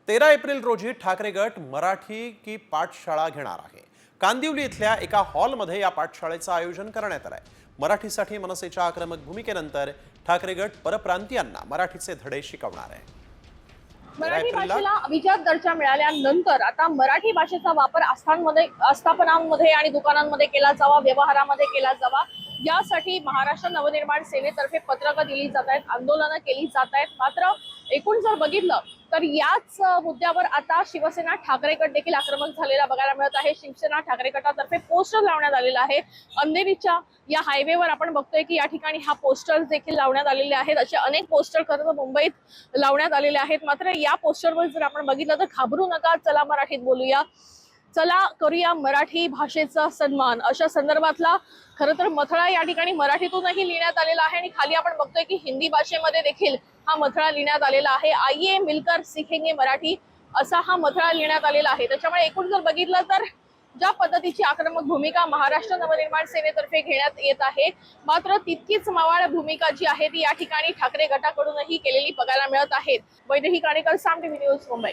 13 April रोजी ठाकरे गट मराठी की पाठशाळा घेणार आहे। कांदिवली इथल्या एका हॉलमध्ये या पाठशाळेचं आयोजन करण्यात आलंय। मराठीसाठी मनसेच्या आक्रमक भूमिकेनंतर ठाकरे गट परप्रांतीयांना मराठीचे धडे शिकवणार आहे। मराठी भाषेला अभिजात दर्जा मिळाल्यानंतर आता मराठी भाषेचा वापर आस्थापनांमध्ये आणि दुकानांमध्ये केला जावा, व्यवहारामध्ये केला जावा, यासाठी महाराष्ट्र नवनिर्माण सेनेतर्फे पत्रकं दिली जात आहेत, आंदोलनं केली जात आहेत। मात्र एकूण जर बघितलं तर याच मुद्द्यावर आता शिवसेना ठाकरे गट देखील आक्रमक झालेला बघायला मिळत आहे। शिवसेना ठाकरे गटातर्फे पोस्टर लावण्यात आलेला आहे। अंधेरीच्या या हायवेवर आपण बघतोय की या ठिकाणी हा पोस्टर देखील लावण्यात आलेले आहेत। असे अनेक पोस्टर खरं मुंबईत लावण्यात आलेले आहेत। मात्र या पोस्टरवर जर आपण बघितलं तर घाबरू नका, चला मराठीत बोलूया, चला करूया मराठी भाषेचा सन्मान, अशा संदर्भातला खरं तर मथळा या ठिकाणी मराठीतूनही लिहिण्यात आलेला आहे आणि खाली आपण बघतोय की हिंदी भाषेमध्ये देखील हा मथळा लिहिण्यात आलेला आहे। आइए मिलकर सीखेंगे मराठी, असा हा मथळा लिहिण्यात आलेला आहे। त्याच्यामुळे एकूण जर बघितलं तर ज्या पद्धतीची आक्रमक भूमिका महाराष्ट्र नवनिर्माण सेनेतर्फे घेण्यात येत आहे, मात्र तितकीच मवाळ भूमिका जी आहे ती या ठिकाणी ठाकरे गटाकडूनही केलेली बघायला मिळत आहे। वैदेही काणेकर, साम टीव्ही न्यूज, मुंबई।